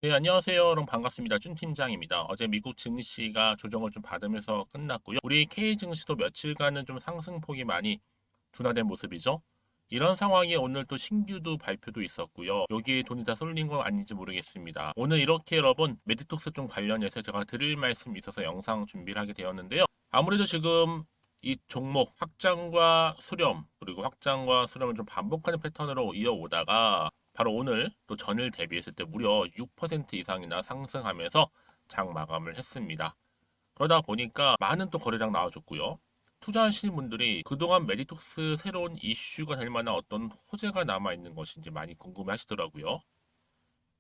네, 안녕하세요. 여러분 반갑습니다. 준 팀장입니다. 어제 미국 증시가 조정을 좀 받으면서 끝났고요. 우리 K 증시도 며칠간은 좀 상승폭이 많이 둔화된 모습이죠. 이런 상황에 오늘 또 신규도 발표도 있었고요. 여기에 돈이 다 쏠린 건 아닌지 모르겠습니다. 오늘 이렇게 여러분 메디톡스 좀 관련해서 제가 드릴 말씀이 있어서 영상 준비를 하게 되었는데요. 아무래도 지금 이 종목 확장과 수렴 그리고 확장과 수렴을 좀 반복하는 패턴으로 이어오다가 바로 오늘 또 전일 대비했을 때 무려 6% 이상이나 상승하면서 장 마감을 했습니다. 그러다 보니까 많은 또 거래량 나와줬고요. 투자하시는 분들이 그동안 메디톡스 새로운 이슈가 될 만한 어떤 호재가 남아있는 것인지 많이 궁금해 하시더라고요.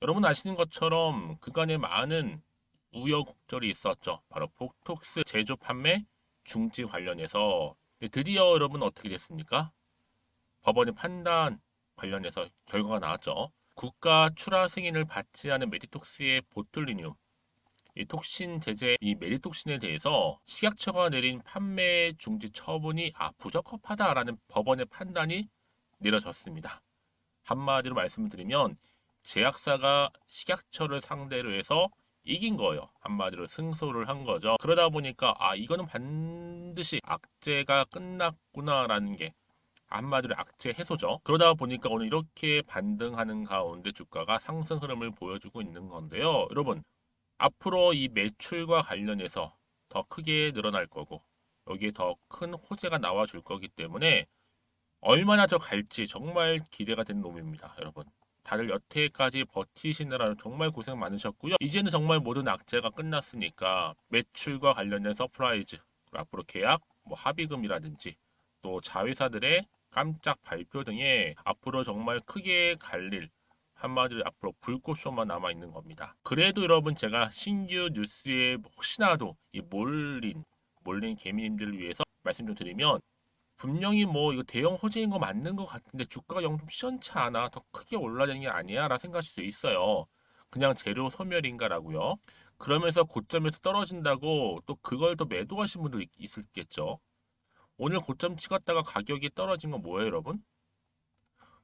여러분 아시는 것처럼 그간에 많은 우여곡절이 있었죠. 바로 보톡스 제조 판매 중지 관련해서 드디어 여러분 어떻게 됐습니까? 법원의 판단 관련해서 결과가 나왔죠. 국가 출하 승인을 받지 않은 메디톡스의 보툴리늄, 이 톡신 제제 이 메디톡신에 대해서 식약처가 내린 판매 중지 처분이 부적합하다라는 법원의 판단이 내려졌습니다. 한마디로 말씀을 드리면 제약사가 식약처를 상대로 해서 이긴 거예요. 한마디로 승소를 한 거죠. 그러다 보니까 이거는 반드시 악재가 끝났구나라는 게 한마디로 악재 해소죠. 그러다 보니까 오늘 이렇게 반등하는 가운데 주가가 상승 흐름을 보여주고 있는 건데요. 여러분, 앞으로 이 매출과 관련해서 더 크게 늘어날 거고, 여기에 더 큰 호재가 나와 줄 거기 때문에 얼마나 더 갈지 정말 기대가 되는 놈입니다, 여러분. 다들 여태까지 버티시느라 정말 고생 많으셨고요. 이제는 정말 모든 악재가 끝났으니까 매출과 관련된 서프라이즈, 그리고 앞으로 계약, 합의금이라든지 또 자회사들의 깜짝 발표 등에 앞으로 정말 크게 갈릴 한마디로 앞으로 불꽃쇼만 남아 있는 겁니다. 그래도 여러분 제가 신규 뉴스에 혹시나도 이 몰린 개미님들을 위해서 말씀 좀 드리면 분명히 이거 대형 호재인 거 맞는 것 같은데 주가가 영 좀 시원치 않아 더 크게 올라야 되는 게 아니야 라 생각하실 수 있어요. 그냥 재료 소멸인가라고요. 그러면서 고점에서 떨어진다고 또 그걸 또 매도하신 분들 있겠죠. 오늘 고점 찍었다가 가격이 떨어진 건 뭐예요, 여러분?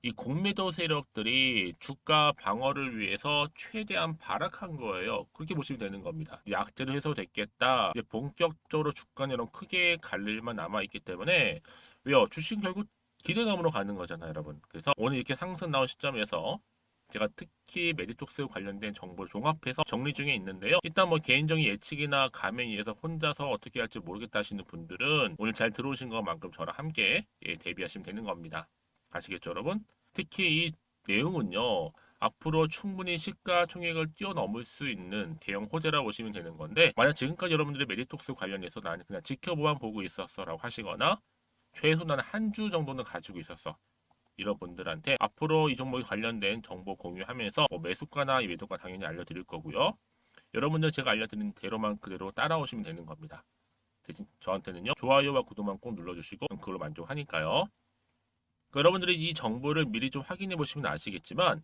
이 공매도 세력들이 주가 방어를 위해서 최대한 발악한 거예요. 그렇게 보시면 되는 겁니다. 약재로 해소됐겠다. 이제 본격적으로 주가는 이런 크게 갈 일만 남아있기 때문에 왜요? 주식 결국 기대감으로 가는 거잖아요, 여러분. 그래서 오늘 이렇게 상승 나온 시점에서 제가 특히 메디톡스 관련된 정보를 종합해서 정리 중에 있는데요. 일단 개인적인 예측이나 감에 의해서 혼자서 어떻게 할지 모르겠다 하시는 분들은 오늘 잘 들어오신 것만큼 저랑 함께 대비하시면 되는 겁니다. 아시겠죠, 여러분? 특히 이 내용은요, 앞으로 충분히 시가총액을 뛰어넘을 수 있는 대형 호재라고 보시면 되는 건데, 만약 지금까지 여러분들이 메디톡스 관련해서 나는 그냥 지켜보만 보고 있었어 라고 하시거나, 최소 나는 한 주 정도는 가지고 있었어. 이런 분들한테 앞으로 이 종목에 관련된 정보 공유하면서 매수가나 매도가 당연히 알려드릴 거고요. 여러분들 제가 알려드린 대로만 그대로 따라오시면 되는 겁니다. 대신 저한테는요, 좋아요와 구독만 꼭 눌러주시고 그걸로 만족하니까요. 여러분들이 이 정보를 미리 좀 확인해 보시면 아시겠지만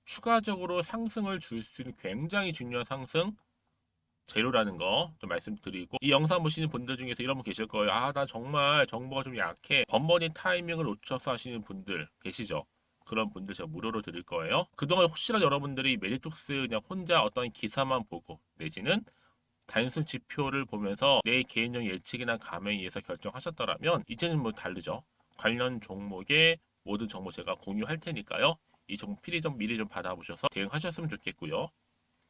추가적으로 상승을 줄 수 있는 굉장히 중요한 상승 재료라는 거 좀 말씀드리고 이 영상 보시는 분들 중에서 이런 분 계실 거예요. 나 정말 정보가 좀 약해. 번번이 타이밍을 놓쳐서 하시는 분들 계시죠? 그런 분들 제가 무료로 드릴 거예요. 그동안 혹시라도 여러분들이 메디톡스 그냥 혼자 어떤 기사만 보고 내지는 단순 지표를 보면서 내 개인적 예측이나 감에 의해서 결정하셨더라면 이제는 다르죠. 관련 종목의 모든 정보 제가 공유할 테니까요. 이 정보 미리 좀 받아보셔서 대응하셨으면 좋겠고요.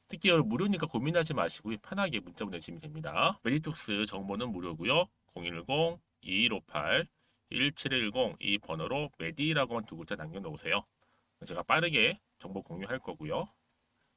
특히 무료니까 고민하지 마시고 편하게 문자 보내주시면 됩니다. 메디톡스 정보는 무료고요. 010-2158-1710 이 번호로 메디라고만 두 글자 남겨놓으세요. 제가 빠르게 정보 공유할 거고요.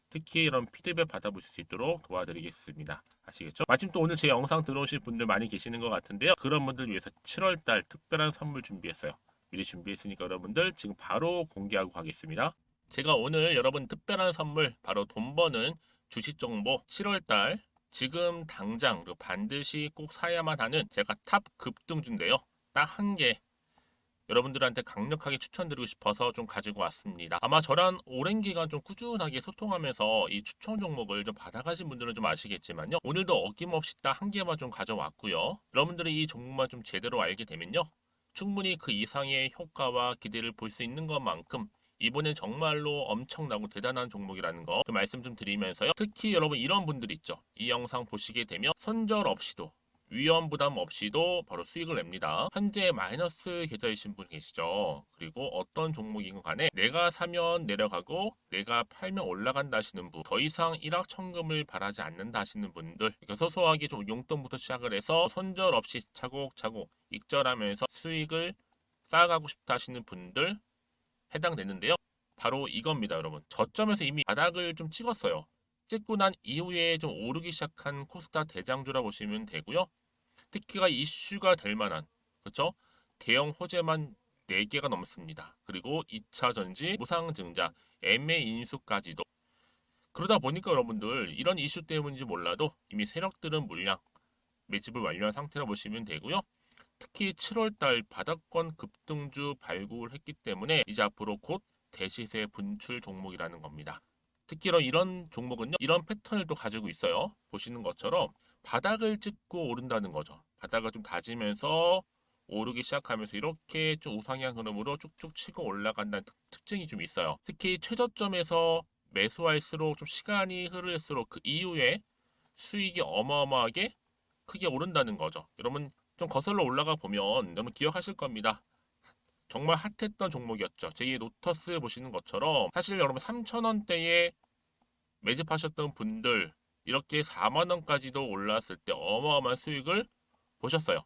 특히 이런 피드백 받아보실 수 있도록 도와드리겠습니다. 아시겠죠? 마침 또 오늘 제 영상 들어오실 분들 많이 계시는 것 같은데요. 그런 분들 위해서 7월달 특별한 선물 준비했어요. 미리 준비했으니까 여러분들 지금 바로 공개하고 가겠습니다. 제가 오늘 여러분 특별한 선물 바로 돈 버는 주식 정보 7월달 지금 당장 그리고 반드시 꼭 사야만 하는 제가 탑 급등주인데요. 딱 한 개 여러분들한테 강력하게 추천드리고 싶어서 좀 가지고 왔습니다. 아마 저랑 오랜 기간 좀 꾸준하게 소통하면서 이 추천 종목을 좀 받아가신 분들은 좀 아시겠지만요. 오늘도 어김없이 딱 한 개만 좀 가져왔고요. 여러분들이 이 종목만 좀 제대로 알게 되면요. 충분히 그 이상의 효과와 기대를 볼 수 있는 것만큼 이번엔 정말로 엄청나고 대단한 종목이라는 거 말씀 좀 드리면서요. 특히 여러분 이런 분들 있죠. 이 영상 보시게 되면 손절 없이도 위험 부담 없이도 바로 수익을 냅니다. 현재 마이너스 계좌이신 분 계시죠. 그리고 어떤 종목이건 간에 내가 사면 내려가고 내가 팔면 올라간다 하시는 분, 더 이상 일확천금을 바라지 않는다 하시는 분들, 그러니까 소소하게 좀 용돈부터 시작을 해서 손절 없이 차곡차곡 익절하면서 수익을 쌓아가고 싶다 하시는 분들 해당되는데요. 바로 이겁니다, 여러분. 저점에서 이미 바닥을 좀 찍었어요. 찍고 난 이후에 좀 오르기 시작한 코스닥 대장주라 보시면 되고요. 특히가 이슈가 될 만한, 그렇죠? 대형 호재만 4개가 넘습니다. 그리고 2차 전지, 무상증자, MA 인수까지도. 그러다 보니까 여러분들 이런 이슈 때문인지 몰라도 이미 세력들은 물량 매집을 완료한 상태라 보시면 되고요. 특히 7월달 바닥권 급등주 발굴했기 때문에 이제 앞으로 곧 대시세 분출 종목이라는 겁니다. 특히 이런 종목은요, 이런 패턴을 또 가지고 있어요. 보시는 것처럼 바닥을 찍고 오른다는 거죠. 바닥을 좀 다지면서 오르기 시작하면서 이렇게 좀 우상향 흐름으로 쭉쭉 치고 올라간다는 특징이 좀 있어요. 특히 최저점에서 매수할수록 좀 시간이 흐를수록 그 이후에 수익이 어마어마하게 크게 오른다는 거죠. 여러분 좀 거슬러 올라가 보면 여러분 기억하실 겁니다. 정말 핫했던 종목이었죠. 제2의 로터스 보시는 것처럼 사실 여러분 3,000원대에 매집하셨던 분들 이렇게 4만 원까지도 올랐을 때 어마어마한 수익을 보셨어요.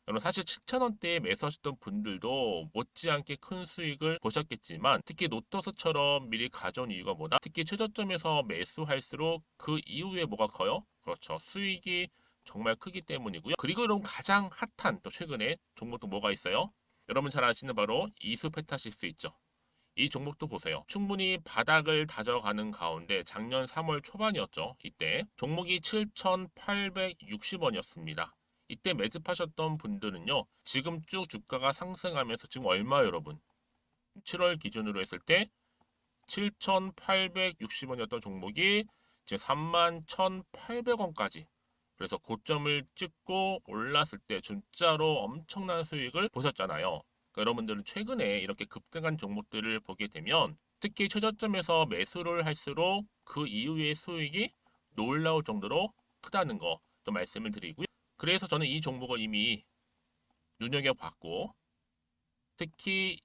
여러분 사실 7,000원대에 매수하셨던 분들도 못지않게 큰 수익을 보셨겠지만 특히 노터스처럼 미리 가져온 이유가 뭐다? 특히 최저점에서 매수할수록 그 이후에 뭐가 커요? 그렇죠. 수익이 정말 크기 때문이고요. 그리고 여러분 가장 핫한 또 최근에 종목도 뭐가 있어요? 여러분 잘 아시는 바로 이수페타시스 있죠. 이 종목도 보세요. 충분히 바닥을 다져가는 가운데 작년 3월 초반이었죠. 이때 종목이 7,860원이었습니다. 이때 매집하셨던 분들은요. 지금 쭉 주가가 상승하면서 지금 얼마 여러분? 7월 기준으로 했을 때 7,860원이었던 종목이 지금 31,800원까지 그래서 고점을 찍고 올랐을 때 진짜로 엄청난 수익을 보셨잖아요. 그러니까 여러분들은 최근에 이렇게 급등한 종목들을 보게 되면 특히 최저점에서 매수를 할수록 그 이후의 수익이 놀라울 정도로 크다는 거 좀 말씀을 드리고요. 그래서 저는 이 종목을 이미 눈여겨봤고 특히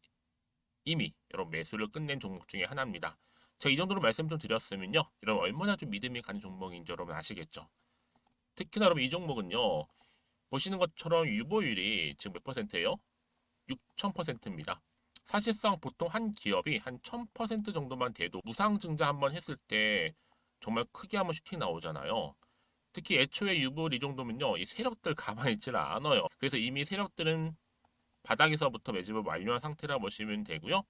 이미 여러분 매수를 끝낸 종목 중에 하나입니다. 제가 이 정도로 말씀 좀 드렸으면요. 여러분 얼마나 좀 믿음이 가는 종목인지 여러분 아시겠죠? 특히나 여러분 이 종목은요. 보시는 것처럼 유보율이 지금 몇 퍼센트예요? 6,000%입니다. 사실상 보통 한 기업이 한 1,000% 정도만 돼도 무상증자 한번 했을 때 정말 크게 한번 슈팅 나오잖아요. 특히 애초에 유보율 이 정도면요. 이 세력들 가만히 있질 않아요. 그래서 이미 세력들은 바닥에서부터 매집을 완료한 상태라 보시면 되고요.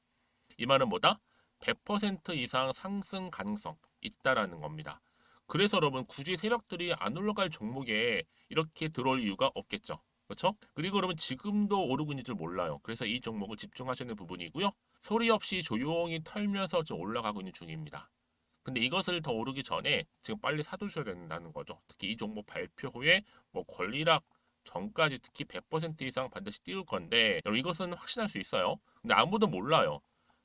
이 말은 뭐다? 100% 이상 상승 가능성 있다라는 겁니다. 그래서 여러분 굳이 세력들이 안 올라갈 종목에 이렇게 들어올 이유가 없겠죠. 그렇죠? 그리고 여러분 지금도 오르고 있는 줄 몰라요. 그래서 이 종목을 집중하시는 부분이고요. 소리 없이 조용히 털면서 좀 올라가고 있는 중입니다. 근데 이것을 더 오르기 전에 지금 빨리 사두셔야 된다는 거죠. 특히 이 종목 발표 후에 뭐 권리락 전까지 특히 100% 이상 반드시 띄울 건데 여러분 이것은 확신할 수 있어요. 근데 아무도 몰라요.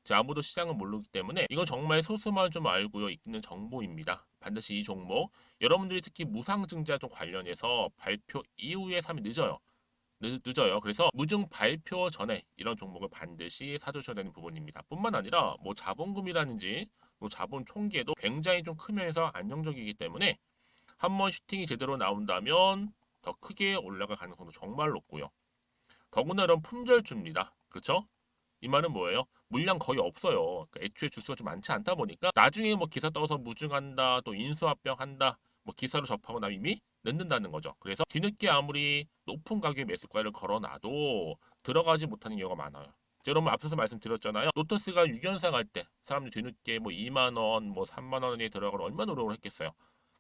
아무도 시장을 모르기 때문에 이건 정말 소수만 좀 알고 있는 정보입니다. 반드시 이 종목 여러분들이 특히 무상증자 쪽 관련해서 발표 이후에 사면 늦어요. 늦어요. 그래서 무증 발표 전에 이런 종목을 반드시 사두셔야 되는 부분입니다. 뿐만 아니라 뭐 자본금이라든지 뭐 자본 총계도 굉장히 좀 크면서 안정적이기 때문에 한번 슈팅이 제대로 나온다면 더 크게 올라갈 가능성도 정말 높고요. 더구나 이런 품절주입니다. 그렇죠? 이 말은 뭐예요? 물량 거의 없어요. 그러니까 애초에 주수가 좀 많지 않다 보니까 나중에 뭐 기사 떠서 무증한다, 또 인수합병한다, 뭐 기사로 접하고 나면 이미 늦는다는 거죠. 그래서 뒤늦게 아무리 높은 가격의 매수가를 걸어놔도 들어가지 못하는 경우가 많아요. 여러분 앞서서 말씀드렸잖아요. 로터스가 6연상 할 때 사람들이 뒤늦게 뭐 2만 원, 뭐 3만 원에 들어가러 얼마나 노력을 했겠어요.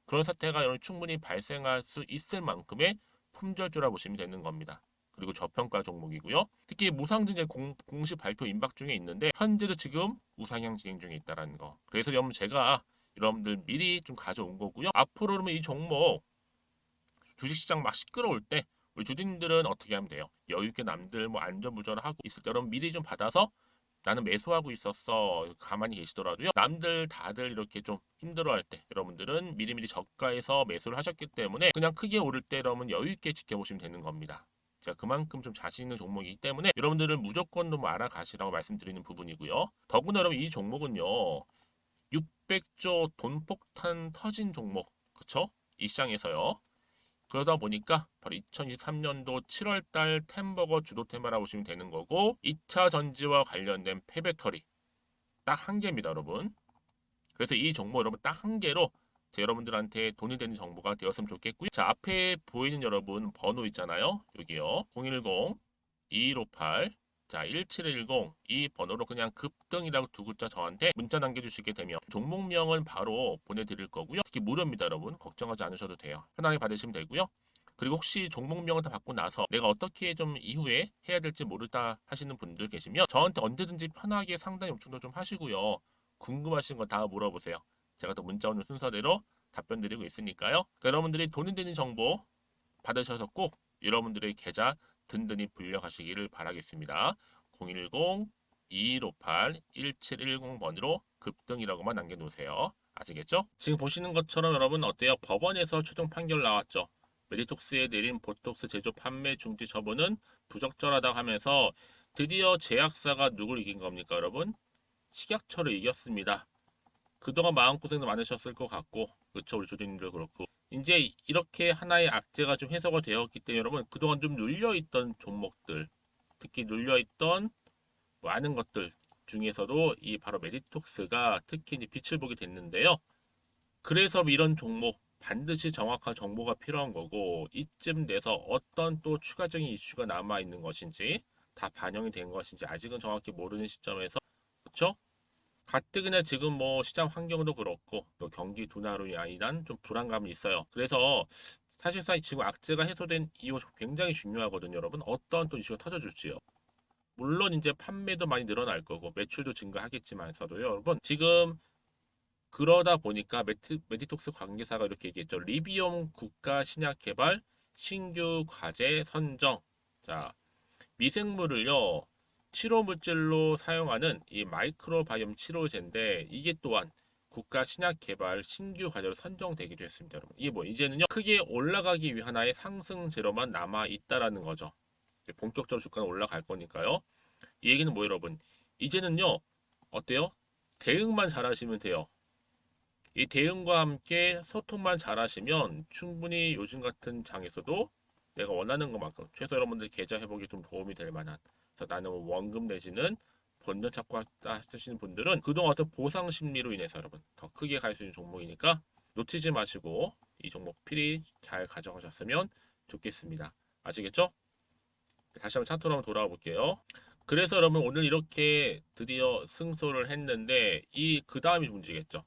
그런 사태가 여러분 충분히 발생할 수 있을 만큼의 품절주라 보시면 되는 겁니다. 그리고 저평가 종목이고요. 특히 무상증자 공식 발표 임박 중에 있는데 현재도 지금 우상향 진행 중에 있다는 거. 그래서 여러분 제가 여러분들 미리 좀 가져온 거고요. 앞으로 그러면 이 종목 주식시장 막 시끄러울 때 우리 주주님들은 어떻게 하면 돼요? 여유 있게 남들 뭐 안전부전을 하고 있을 때 여러분 미리 좀 받아서 나는 매수하고 있었어. 가만히 계시더라도요. 남들 다들 이렇게 좀 힘들어할 때 여러분들은 미리미리 저가에서 매수를 하셨기 때문에 그냥 크게 오를 때 여러분 여유 있게 지켜보시면 되는 겁니다. 제가 그만큼 좀 자신 있는 종목이기 때문에 여러분들은 무조건 좀 알아가시라고 말씀드리는 부분이고요. 더구나 여러분 이 종목은요. 600조 돈폭탄 터진 종목. 그쵸? 이 시장에서요. 그러다 보니까 바로 2023년도 7월달 템버거 주도 테마라고 보시면 되는 거고 2차 전지와 관련된 폐배터리 딱 한 개입니다, 여러분. 그래서 이 정보 여러분 딱 한 개로 여러분들한테 돈이 되는 정보가 되었으면 좋겠고요. 자, 앞에 보이는 여러분 번호 있잖아요. 여기요. 010-2158 자, 1710 이 번호로 그냥 급등이라고 두 글자 저한테 문자 남겨주시게 되면 종목명은 바로 보내드릴 거고요. 특히 무료입니다, 여러분. 걱정하지 않으셔도 돼요. 편하게 받으시면 되고요. 그리고 혹시 종목명을 다 받고 나서 내가 어떻게 좀 이후에 해야 될지 모르다 하시는 분들 계시면 저한테 언제든지 편하게 상담 요청도 좀 하시고요. 궁금하신 거 다 물어보세요. 제가 또 문자 오는 순서대로 답변 드리고 있으니까요. 그러니까 여러분들이 돈이 되는 정보 받으셔서 꼭 여러분들의 계좌 든든히 불려가시기를 바라겠습니다. 010-2158-1710번으로 급등이라고만 남겨놓으세요. 아시겠죠? 지금 보시는 것처럼 여러분 어때요? 법원에서 최종 판결 나왔죠. 메디톡스에 내린 보톡스 제조 판매 중지 처분은 부적절하다고 하면서 드디어 제약사가 누굴 이긴 겁니까, 여러분? 식약처를 이겼습니다. 그동안 마음고생도 많으셨을 것 같고, 그쵸, 우리 주주님들 그렇고. 이제 이렇게 하나의 악재가 좀 해소가 되었기 때문에 여러분, 그동안 좀 눌려있던 종목들, 특히 눌려있던 많은 것들 중에서도 이 바로 메디톡스가 특히 이제 빛을 보게 됐는데요. 그래서 이런 종목, 반드시 정확한 정보가 필요한 거고, 이쯤 돼서 어떤 또 추가적인 이슈가 남아있는 것인지, 다 반영이 된 것인지 아직은 정확히 모르는 시점에서, 그쵸? 가뜩이나 지금 뭐 시장 환경도 그렇고 또 경기 둔화로 인한 좀 불안감이 있어요. 그래서 사실상 지금 악재가 해소된 이후 굉장히 중요하거든요, 여러분. 어떤 또 이슈가 터져줄지요. 물론 이제 판매도 많이 늘어날 거고 매출도 증가하겠지만서도요, 여러분. 지금 그러다 보니까 메디톡스 관계사가 이렇게 얘기했죠. 리비움 국가 신약 개발 신규 과제 선정. 자, 미생물을요. 치료 물질로 사용하는 이 마이크로바이옴 치료제인데 이게 또한 국가 신약 개발 신규 과제로 선정되기도 했습니다, 여러분. 이게 뭐 이제는요 크게 올라가기 위한 하나의 상승제로만 남아 있다라는 거죠. 본격적으로 주가는 올라갈 거니까요. 이 얘기는 뭐 여러분? 이제는요 어때요? 대응만 잘하시면 돼요. 이 대응과 함께 소통만 잘하시면 충분히 요즘 같은 장에서도 내가 원하는 것만큼 최소 여러분들 계좌 회복에 좀 도움이 될 만한 그래서 나는 원금 내지는 본전 찾고 하시는 분들은 그동안 어떤 보상 심리로 인해서 여러분 더 크게 갈 수 있는 종목이니까 놓치지 마시고 이 종목 필히 잘 가져가셨으면 좋겠습니다. 아시겠죠? 다시 한번 차트로 한번 돌아와 볼게요. 그래서 여러분 오늘 이렇게 드디어 승소를 했는데 이 그 다음이 문제겠죠.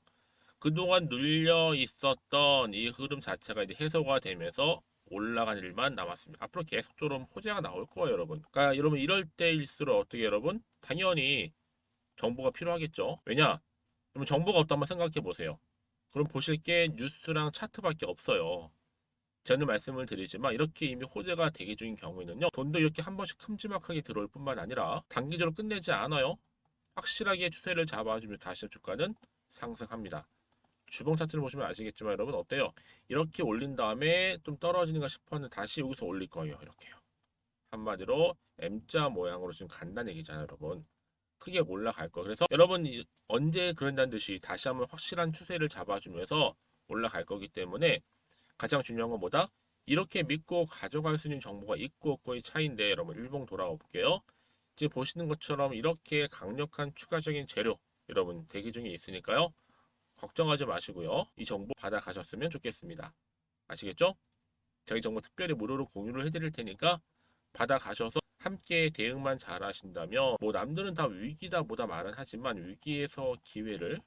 그동안 눌려 있었던 이 흐름 자체가 이제 해소가 되면서 올라간 일만 남았습니다. 앞으로 계속 좀 호재가 나올 거예요, 여러분. 그러니까 여러분 이럴 때일수록 어떻게 여러분? 당연히 정보가 필요하겠죠. 왜냐? 그러면 정보가 없다 한번 생각해 보세요. 그럼 보실 게 뉴스랑 차트밖에 없어요. 저는 말씀을 드리지만 이렇게 이미 호재가 대기 중인 경우에는요. 돈도 이렇게 한 번씩 큼지막하게 들어올 뿐만 아니라 단기적으로 끝내지 않아요. 확실하게 추세를 잡아주면 다시 주가는 상승합니다. 주봉 차트를 보시면 아시겠지만 여러분 어때요? 이렇게 올린 다음에 좀 떨어지는가 싶었는데 다시 여기서 올릴 거예요. 이렇게요. 한마디로 M자 모양으로 지금 간다는 얘기잖아요, 여러분. 크게 올라갈 거. 그래서 여러분 언제 그런다는 듯이 다시 한번 확실한 추세를 잡아주면서 올라갈 거기 때문에 가장 중요한 건 뭐다? 이렇게 믿고 가져갈 수 있는 정보가 있고 없고의 차이인데 여러분 일봉 돌아와 볼게요. 지금 보시는 것처럼 이렇게 강력한 추가적인 재료 여러분 대기 중에 있으니까요. 걱정하지 마시고요. 이 정보 받아가셨으면 좋겠습니다. 아시겠죠? 제가 이 정보 특별히 무료로 공유를 해드릴 테니까 받아가셔서 함께 대응만 잘 하신다면 뭐 남들은 다 위기다 뭐다 말은 하지만 위기에서 기회를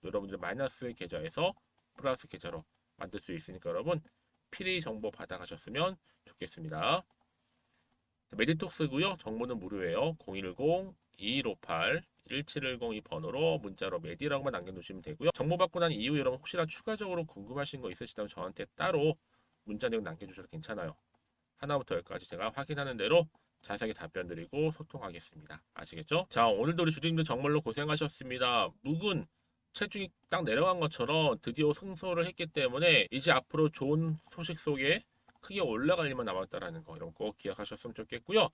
여러분들 마이너스 계좌에서 플러스 계좌로 만들 수 있으니까 여러분 필히 정보 받아가셨으면 좋겠습니다. 메디톡스고요. 정보는 무료예요. 010-2158 1710 이 번호로 문자로 메디라고만 남겨주시면 되고요. 정보 받고 난 이후 여러분 혹시나 추가적으로 궁금하신 거 있으시다면 저한테 따로 문자 내용 남겨주셔도 괜찮아요. 하나부터 열까지 제가 확인하는 대로 자세하게 답변 드리고 소통하겠습니다. 아시겠죠? 자, 오늘도 우리 주주님들 정말로 고생하셨습니다. 묵은 체중이 딱 내려간 것처럼 드디어 승소를 했기 때문에 이제 앞으로 좋은 소식 속에 크게 올라갈 일만 남았다라는 거, 이런 거 꼭 기억하셨으면 좋겠고요.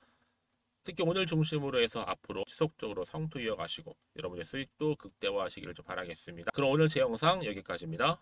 특히 오늘 중심으로 해서 앞으로 지속적으로 성투 이어가시고 여러분의 수익도 극대화하시기를 좀 바라겠습니다. 그럼 오늘 제 영상 여기까지입니다.